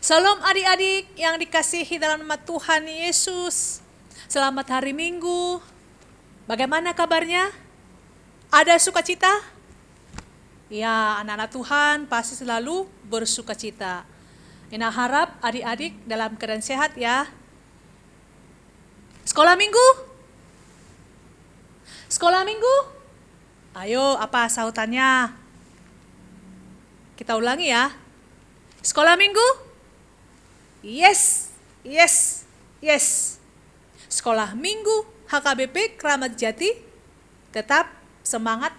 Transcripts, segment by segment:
Salam adik-adik yang dikasihi dalam nama Tuhan Yesus. Selamat hari Minggu. Bagaimana kabarnya? Ada sukacita? Ya, anak-anak Tuhan pasti selalu bersukacita. Ina harap adik-adik dalam keadaan sehat ya. Sekolah Minggu? Sekolah Minggu? Ayo, apa sautannya? Kita ulangi ya. Sekolah Minggu? Yes, yes, yes. Sekolah Minggu HKBP Kramat Jati tetap semangat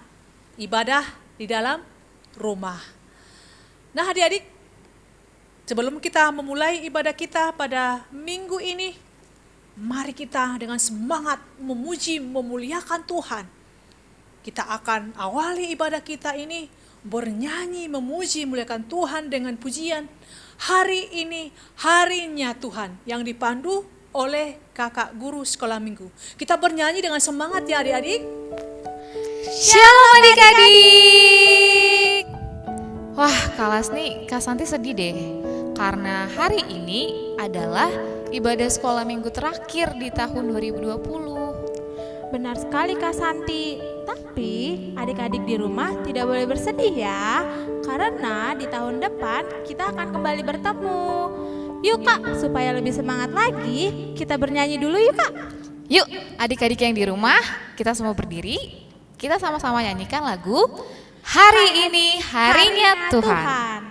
ibadah di dalam rumah. Nah adik-adik, sebelum kita memulai ibadah kita pada minggu ini, mari kita dengan semangat memuji, memuliakan Tuhan. Kita akan awali ibadah kita ini bernyanyi, memuji, memuliakan Tuhan dengan pujian. Hari ini harinya Tuhan yang dipandu oleh kakak guru sekolah minggu. Kita bernyanyi dengan semangat ya adik-adik. Shalom adik-adik. Wah, Kak Lasni, Kak Santi sedih deh. Karena hari ini adalah ibadah sekolah minggu terakhir di tahun 2020. Benar sekali Kak Santi. Tapi adik-adik di rumah tidak boleh bersedih ya. Karena di tahun depan kita akan kembali bertemu. Yuk Kak, supaya lebih semangat lagi, kita bernyanyi dulu yuk Kak. Yuk, adik-adik yang di rumah, kita semua berdiri. Kita sama-sama nyanyikan lagu Hari Ini Harinya Tuhan.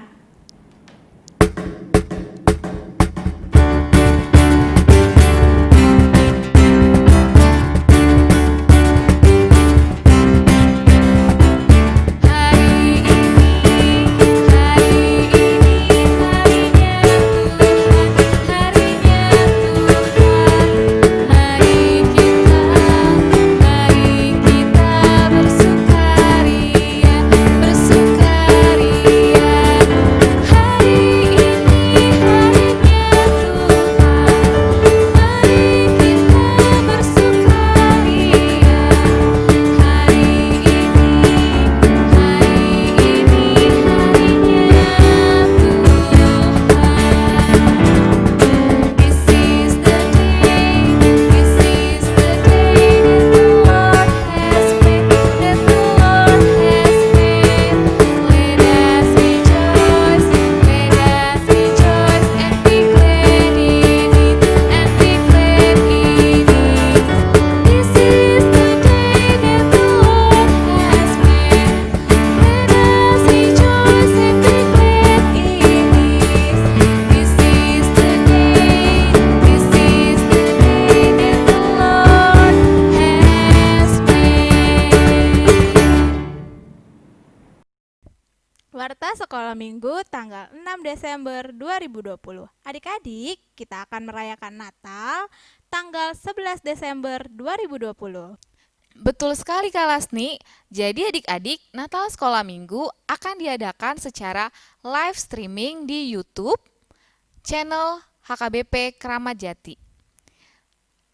Warta Sekolah Minggu tanggal 6 Desember 2020. Adik-adik, kita akan merayakan Natal tanggal 11 Desember 2020. Betul sekali Kak Lasni. Jadi adik-adik, Natal Sekolah Minggu akan diadakan secara live streaming di YouTube channel HKBP Kramat Jati.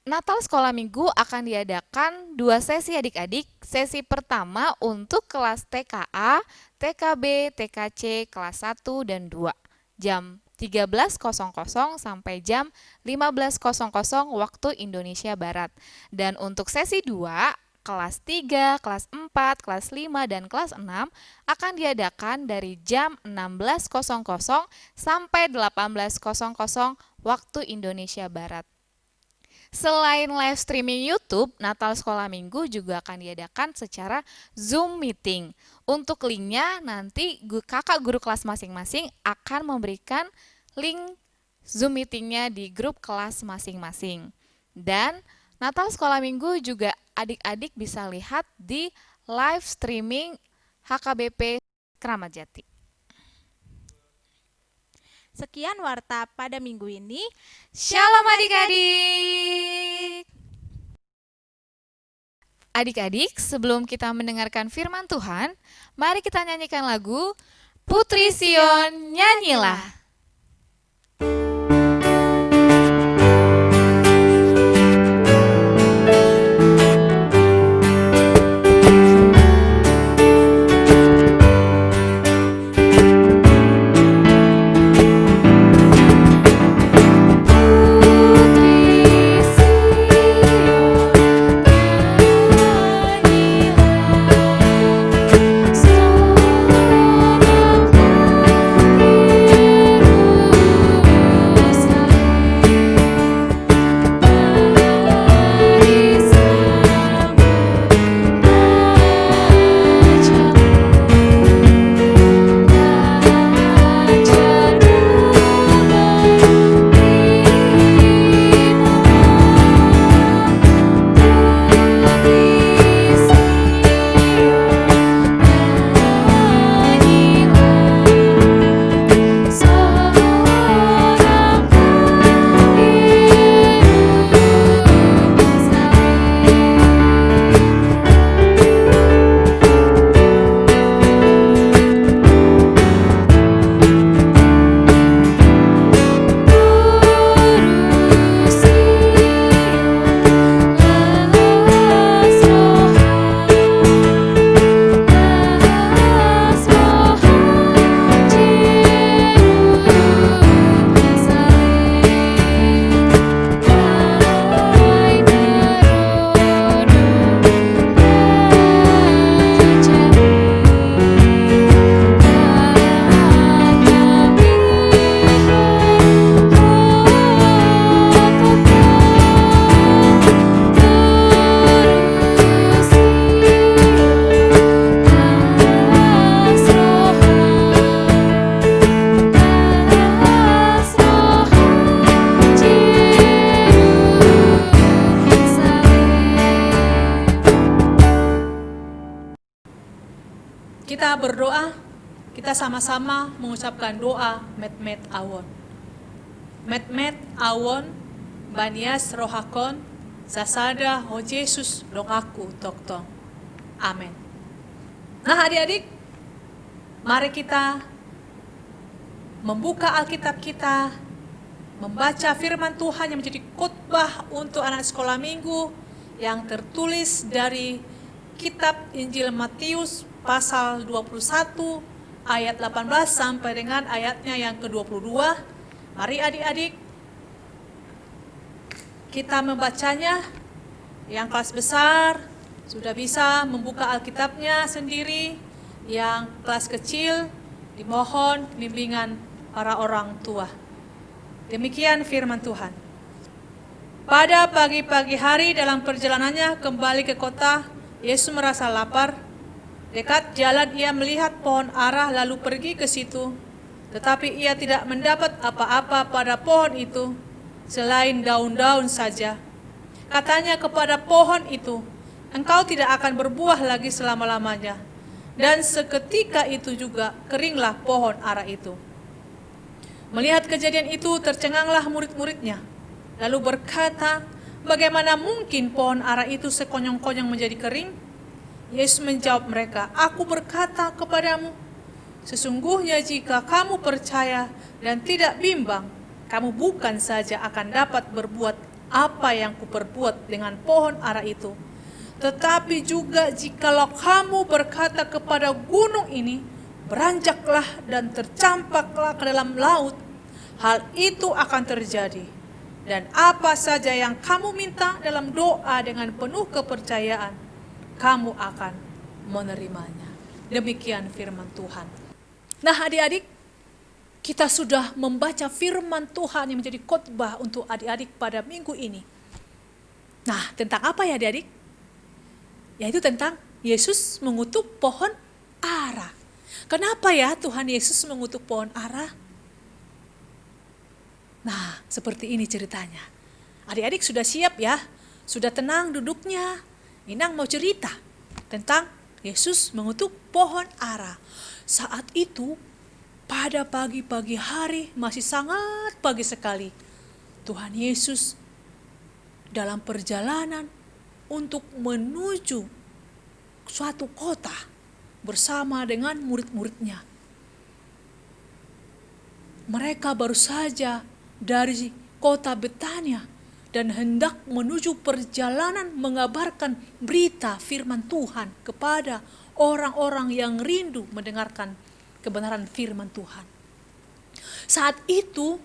Natal Sekolah Minggu akan diadakan 2 sesi adik-adik. Sesi pertama untuk kelas TKA, TKB, TKC kelas 1 dan 2. Jam 13.00 sampai jam 15.00 waktu Indonesia Barat. Dan untuk sesi 2, kelas 3, kelas 4, kelas 5, dan kelas 6 akan diadakan dari jam 16.00 sampai 18.00 waktu Indonesia Barat. Selain live streaming YouTube, Natal Sekolah Minggu juga akan diadakan secara Zoom meeting. Untuk linknya nanti kakak guru kelas masing-masing akan memberikan link Zoom meetingnya di grup kelas masing-masing. Dan Natal Sekolah Minggu juga adik-adik bisa lihat di live streaming HKBP Kramat Jati. Sekian warta pada minggu ini. Shalom adik-adik. Adik-adik, sebelum kita mendengarkan firman Tuhan, mari kita nyanyikan lagu Putri Sion Nyanyilah. berdoa, kita sama-sama mengucapkan doa met-met awon. Met-met awon, banias rohakon, sasada ho Yesus dongaku toktong. Amin. Nah adik-adik, mari kita membuka Alkitab kita, membaca firman Tuhan yang menjadi khotbah untuk anak sekolah minggu yang tertulis dari kitab Injil Matius pasal 21 ayat 18 sampai dengan ayatnya yang ke-22. Mari adik-adik kita membacanya. Yang kelas besar sudah bisa membuka Alkitabnya sendiri. Yang kelas kecil dimohon bimbingan para orang tua. Demikian firman Tuhan. Pada pagi-pagi hari dalam perjalanannya kembali ke kota, Yesus merasa lapar. Dekat jalan ia melihat pohon ara lalu pergi ke situ. Tetapi ia tidak mendapat apa-apa pada pohon itu selain daun-daun saja. Katanya kepada pohon itu, engkau tidak akan berbuah lagi selama-lamanya. Dan seketika itu juga keringlah pohon ara itu. Melihat kejadian itu tercenganglah murid-muridnya. Lalu berkata, bagaimana mungkin pohon ara itu sekonyong-konyong menjadi kering? Yesus menjawab mereka, aku berkata kepadamu, sesungguhnya jika kamu percaya dan tidak bimbang, kamu bukan saja akan dapat berbuat apa yang kuperbuat dengan pohon ara itu, tetapi juga jikalau kamu berkata kepada gunung ini, beranjaklah dan tercampaklah ke dalam laut, hal itu akan terjadi. Dan apa saja yang kamu minta dalam doa dengan penuh kepercayaan, kamu akan menerimanya. Demikian firman Tuhan. Nah adik-adik, kita sudah membaca firman Tuhan yang menjadi khotbah untuk adik-adik pada minggu ini. Nah, tentang apa ya adik-adik? Yaitu tentang Yesus mengutuk pohon ara. Kenapa ya Tuhan Yesus mengutuk pohon ara? Nah, seperti ini ceritanya. Adik-adik sudah siap ya? Sudah tenang duduknya? Inang mau cerita tentang Yesus mengutuk pohon ara. Saat itu, pada pagi-pagi hari, masih sangat pagi sekali, Tuhan Yesus dalam perjalanan untuk menuju suatu kota bersama dengan murid-muridnya. Mereka baru saja dari kota Betania dan hendak menuju perjalanan mengabarkan berita firman Tuhan kepada orang-orang yang rindu mendengarkan kebenaran firman Tuhan. Saat itu,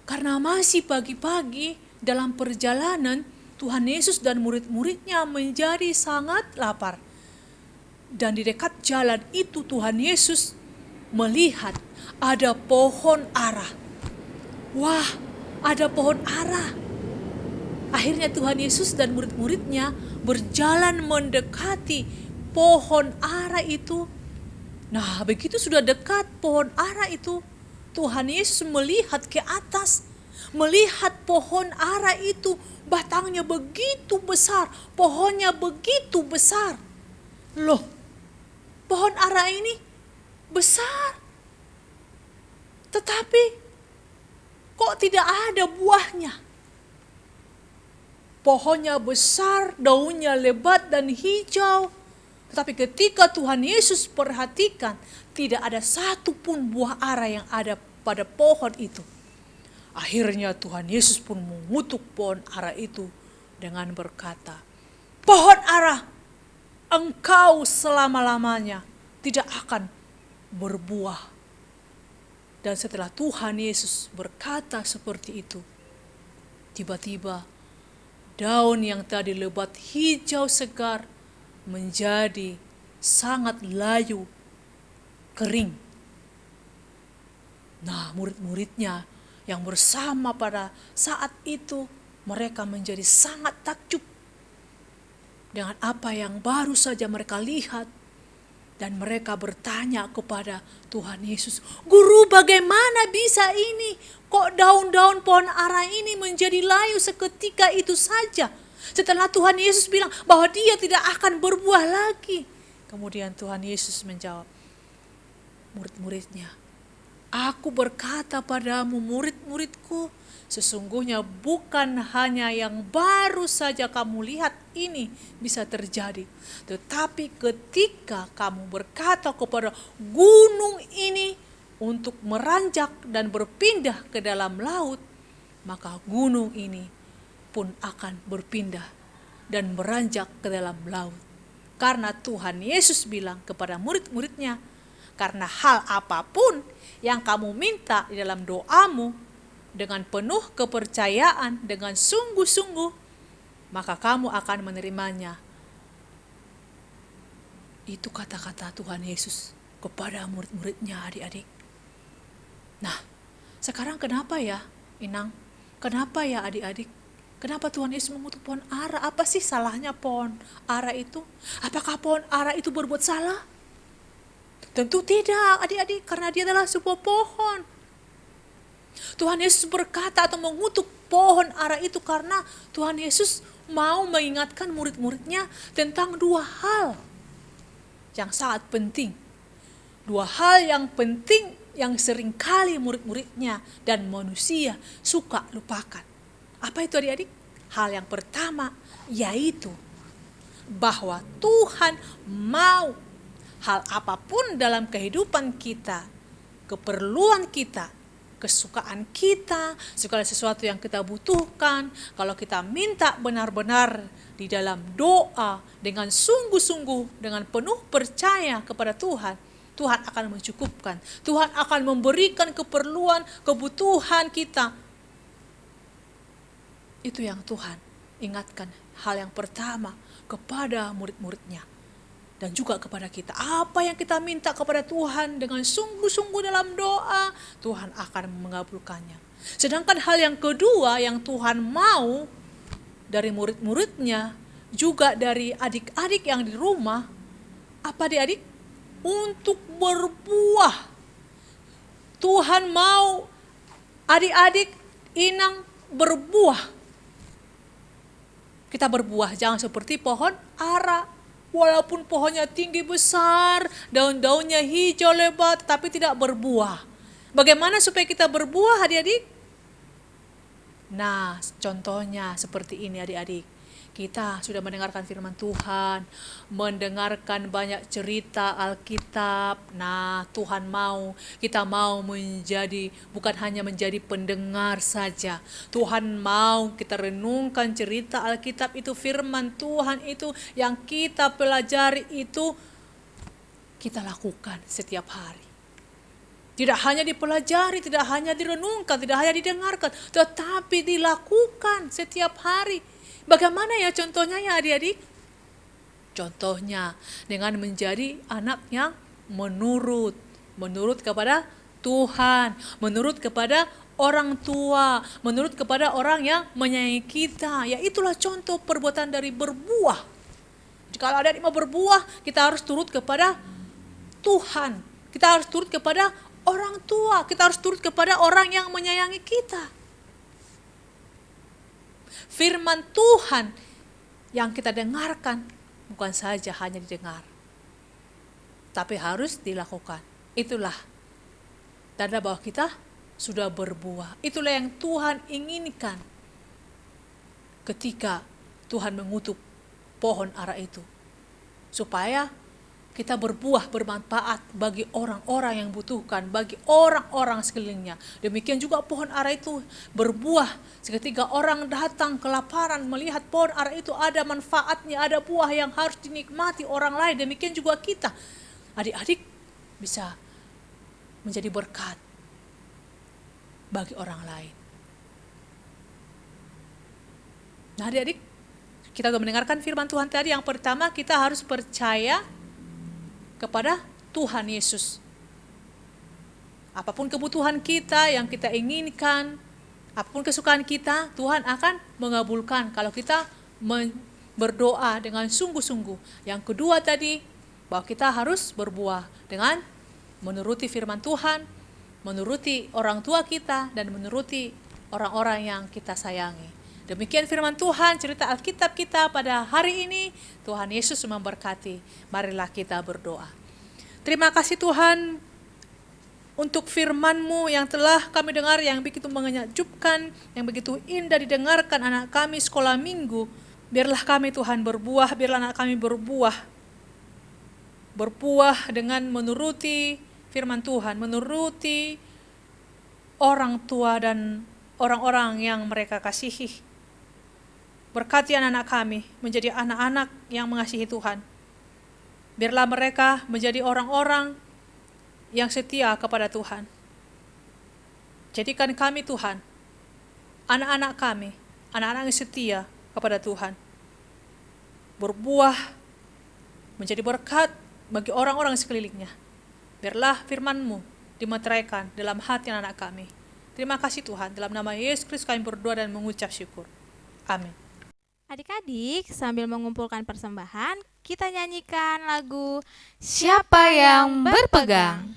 karena masih pagi-pagi dalam perjalanan, Tuhan Yesus dan murid-muridnya menjadi sangat lapar. Dan di dekat jalan itu Tuhan Yesus melihat ada pohon ara. Wah, ada pohon ara. Akhirnya Tuhan Yesus dan murid-muridnya berjalan mendekati pohon ara itu. Nah, begitu sudah dekat pohon ara itu, Tuhan Yesus melihat ke atas, melihat pohon ara itu, batangnya begitu besar, pohonnya begitu besar. Loh, pohon ara ini besar, tetapi kok tidak ada buahnya? Pohonnya besar, daunnya lebat dan hijau. Tetapi ketika Tuhan Yesus perhatikan, tidak ada satupun buah ara yang ada pada pohon itu. Akhirnya Tuhan Yesus pun mengutuk pohon ara itu dengan berkata, pohon ara, engkau selama-lamanya tidak akan berbuah. Dan setelah Tuhan Yesus berkata seperti itu, tiba-tiba daun yang tadi lebat hijau segar menjadi sangat layu, kering. Nah, murid-muridnya yang bersama pada saat itu, mereka menjadi sangat takjub dengan apa yang baru saja mereka lihat. Dan mereka bertanya kepada Tuhan Yesus, Guru, bagaimana bisa ini? Kok daun-daun pohon ara ini menjadi layu seketika itu saja? Setelah Tuhan Yesus bilang bahwa dia tidak akan berbuah lagi. Kemudian Tuhan Yesus menjawab, murid-muridnya. Aku berkata padamu murid-muridku, sesungguhnya bukan hanya yang baru saja kamu lihat ini bisa terjadi. Tetapi ketika kamu berkata kepada gunung ini untuk meranjak dan berpindah ke dalam laut, maka gunung ini pun akan berpindah dan beranjak ke dalam laut. Karena Tuhan Yesus bilang kepada murid-muridnya, karena hal apapun yang kamu minta di dalam doamu dengan penuh kepercayaan, dengan sungguh-sungguh, maka kamu akan menerimanya. Itu kata-kata Tuhan Yesus kepada murid-muridnya, adik-adik. Nah, sekarang kenapa ya, Inang? Kenapa ya adik-adik? Kenapa Tuhan Yesus mengutuk pohon ara? Apa sih salahnya pohon ara itu? Apakah pohon ara itu berbuat salah? Tentu tidak adik-adik, karena dia adalah sebuah pohon. Tuhan Yesus berkata atau mengutuk pohon ara itu karena Tuhan Yesus mau mengingatkan murid-muridnya tentang dua hal yang sangat penting. Dua hal yang penting yang seringkali murid-muridnya dan manusia suka lupakan. Apa itu adik-adik? Hal yang pertama yaitu bahwa Tuhan mau hal apapun dalam kehidupan kita, keperluan kita, kesukaan kita, segala sesuatu yang kita butuhkan, kalau kita minta benar-benar di dalam doa dengan sungguh-sungguh, dengan penuh percaya kepada Tuhan, Tuhan akan mencukupkan. Tuhan akan memberikan keperluan, kebutuhan kita. Itu yang Tuhan ingatkan, hal yang pertama kepada murid-muridnya. Dan juga kepada kita, apa yang kita minta kepada Tuhan dengan sungguh-sungguh dalam doa, Tuhan akan mengabulkannya. Sedangkan hal yang kedua yang Tuhan mau dari murid-muridnya, juga dari adik-adik yang di rumah, apa adik-adik? Untuk berbuah. Tuhan mau adik-adik, Inang berbuah. Kita berbuah, jangan seperti pohon ara. Walaupun pohonnya tinggi besar, daun-daunnya hijau lebat, tapi tidak berbuah. Bagaimana supaya kita berbuah adik-adik? Nah, contohnya seperti ini adik-adik. Kita sudah mendengarkan firman Tuhan, mendengarkan banyak cerita Alkitab. Nah, Tuhan mau, kita mau menjadi, bukan hanya menjadi pendengar saja. Tuhan mau kita renungkan cerita Alkitab itu, firman Tuhan itu, yang kita pelajari itu, kita lakukan setiap hari. Tidak hanya dipelajari, tidak hanya direnungkan, tidak hanya didengarkan, tetapi dilakukan setiap hari. Bagaimana ya contohnya ya adik-adik? Contohnya dengan menjadi anak yang menurut kepada Tuhan, menurut kepada orang tua, menurut kepada orang yang menyayangi kita. Ya itulah contoh perbuatan dari berbuah. Kalau adik-adik mau berbuah, kita harus turut kepada Tuhan. Kita harus turut kepada orang tua, kita harus turut kepada orang yang menyayangi kita. Firman Tuhan yang kita dengarkan bukan saja hanya didengar, tapi harus dilakukan. Itulah tanda bahwa kita sudah berbuah. Itulah yang Tuhan inginkan ketika Tuhan mengutuk pohon ara itu, supaya kita berbuah bermanfaat bagi orang-orang yang butuhkan, bagi orang-orang sekelilingnya. Demikian juga pohon ara itu berbuah. Seketika orang datang kelaparan melihat pohon ara itu ada manfaatnya, ada buah yang harus dinikmati orang lain. Demikian juga kita, adik-adik, bisa menjadi berkat bagi orang lain. Nah adik-adik, kita sudah mendengarkan firman Tuhan tadi. Yang pertama, kita harus percaya kepada Tuhan Yesus. Apapun kebutuhan kita yang kita inginkan, apapun kesukaan kita, Tuhan akan mengabulkan kalau kita berdoa dengan sungguh-sungguh. Yang kedua tadi, bahwa kita harus berbuah dengan menuruti firman Tuhan, menuruti orang tua kita, dan menuruti orang-orang yang kita sayangi. Demikian firman Tuhan, cerita Alkitab kita pada hari ini. Tuhan Yesus memberkati. Marilah kita berdoa. Terima kasih Tuhan, untuk firman-Mu yang telah kami dengar, yang begitu menakjubkan, yang begitu indah didengarkan anak kami sekolah minggu. Biarlah kami Tuhan berbuah, biarlah anak kami berbuah dengan menuruti firman Tuhan, menuruti orang tua dan orang-orang yang mereka kasihi. Berkati anak-anak kami menjadi anak-anak yang mengasihi Tuhan. Biarlah mereka menjadi orang-orang yang setia kepada Tuhan. Jadikan kami Tuhan, anak-anak kami, anak-anak yang setia kepada Tuhan. Berbuah, menjadi berkat bagi orang-orang sekelilingnya. Biarlah firman-Mu dimeteraikan dalam hati anak-anak kami. Terima kasih Tuhan, dalam nama Yesus Kristus kami berdoa dan mengucap syukur. Amin. Adik-adik, sambil mengumpulkan persembahan, kita nyanyikan lagu Siapa yang berpegang?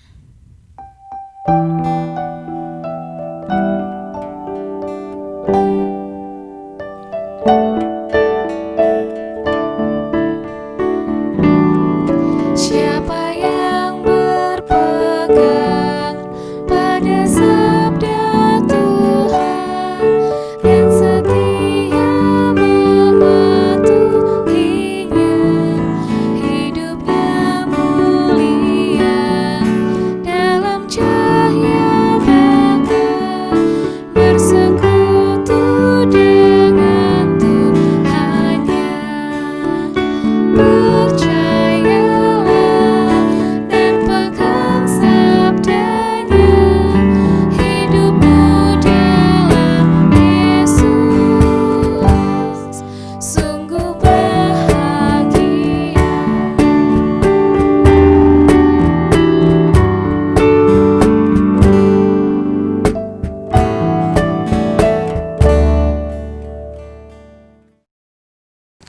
Siapa yang berpegang pada sabda Tuhan dan setia mematuhinya, hidupnya mulia dalam cahaya bahkan bersekutu dengan Tuhannya. Percayalah dan pegang sabdanya, hidupmu dalam Yesus sungguh bahagia.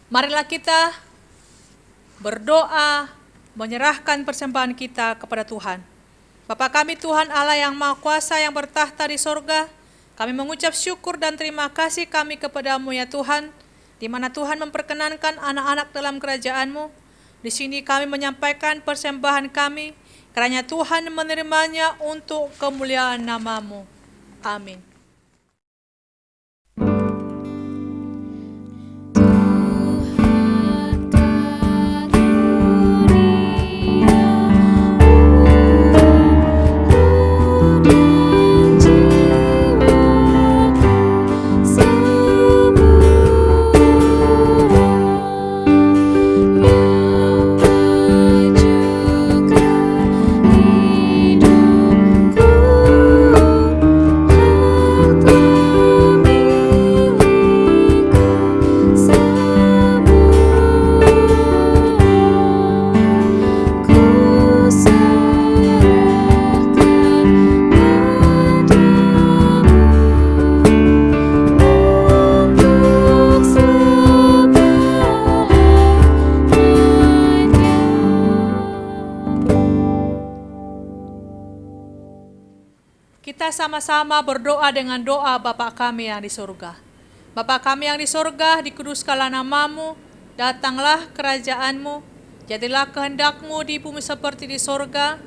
Marilah kita berdoa, menyerahkan persembahan kita kepada Tuhan. Bapa kami Tuhan Allah yang Maha Kuasa yang bertahta di sorga, kami mengucap syukur dan terima kasih kami kepadamu ya Tuhan, di mana Tuhan memperkenankan anak-anak dalam kerajaan-Mu. Di sini kami menyampaikan persembahan kami, kiranya Tuhan menerimanya untuk kemuliaan nama-Mu. Amin. Tuhan karunia dan jiwaku semua yang majukan hidupku, harta milikku semua ku serahkan padamu untuk selama-lamanya. Kita sama-sama berdoa dengan doa Bapa kami yang di surga. Bapa kami yang di surga, dikuduskanlah nama-Mu, datanglah kerajaan-Mu, jadilah kehendak-Mu di bumi seperti di surga.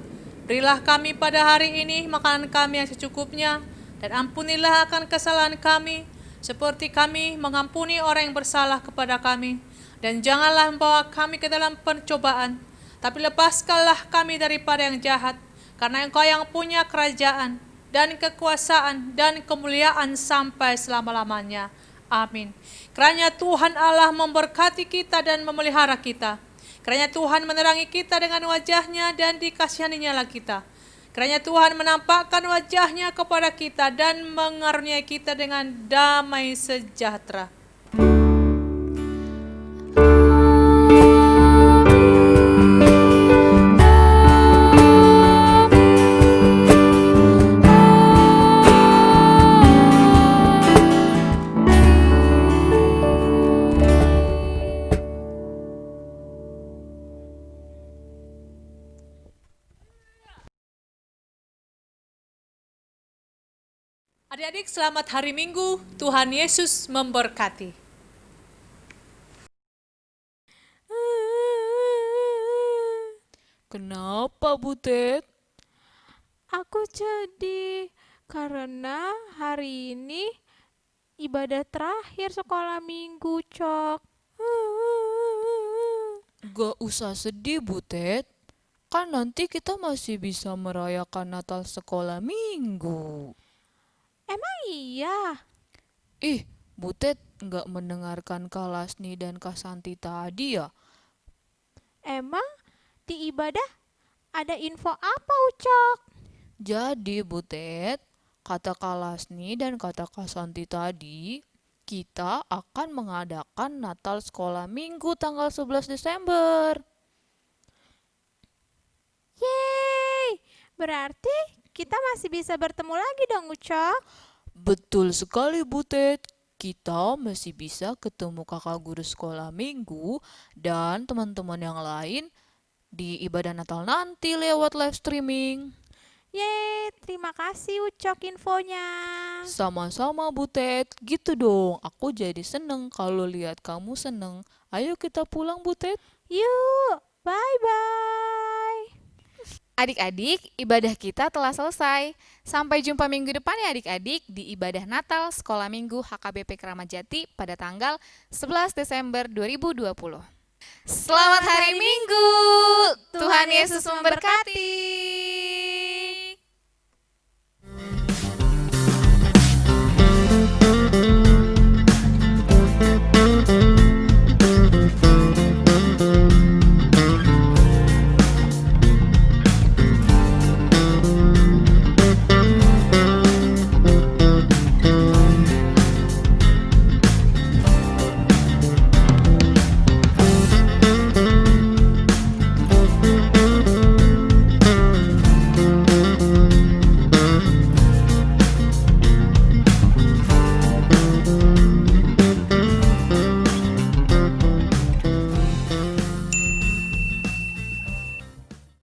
Berilah kami pada hari ini makanan kami yang secukupnya, dan ampunilah akan kesalahan kami, seperti kami mengampuni orang yang bersalah kepada kami. Dan janganlah membawa kami ke dalam pencobaan, tapi lepaskanlah kami daripada yang jahat, karena Engkau yang punya kerajaan, dan kekuasaan, dan kemuliaan sampai selama-lamanya. Amin. Kiranya Tuhan Allah memberkati kita dan memelihara kita. Kiranya Tuhan menerangi kita dengan wajah-Nya dan dikasihaninya kita. Kiranya Tuhan menampakkan wajah-Nya kepada kita dan mengaruniai kita dengan damai sejahtera. Adik-adik, selamat hari Minggu. Tuhan Yesus memberkati. Kenapa, Butet? Aku sedih karena hari ini ibadah terakhir sekolah minggu, Cok. Gak usah sedih, Butet. Kan nanti kita masih bisa merayakan Natal sekolah minggu. Emang iya? Ih, Butet nggak mendengarkan Kak Lasni dan Kak Santi tadi ya? Emang di ibadah ada info apa, Ucok? Jadi Butet, kata Kak Lasni dan kata Kak Santi tadi, kita akan mengadakan Natal sekolah minggu tanggal 11 Desember. Yeay! Berarti kita masih bisa bertemu lagi dong, Ucok. Betul sekali Butet, kita masih bisa ketemu kakak guru sekolah minggu dan teman-teman yang lain di ibadah Natal nanti lewat live streaming. Yeay, terima kasih Ucok infonya. Sama-sama Butet, gitu dong. Aku jadi seneng kalau lihat kamu seneng. Ayo kita pulang Butet. Yuk, bye-bye. Adik-adik, ibadah kita telah selesai. Sampai jumpa minggu depan ya adik-adik di ibadah Natal Sekolah Minggu HKBP Keramat Jati pada tanggal 11 Desember 2020. Selamat hari Minggu. Tuhan Yesus memberkati.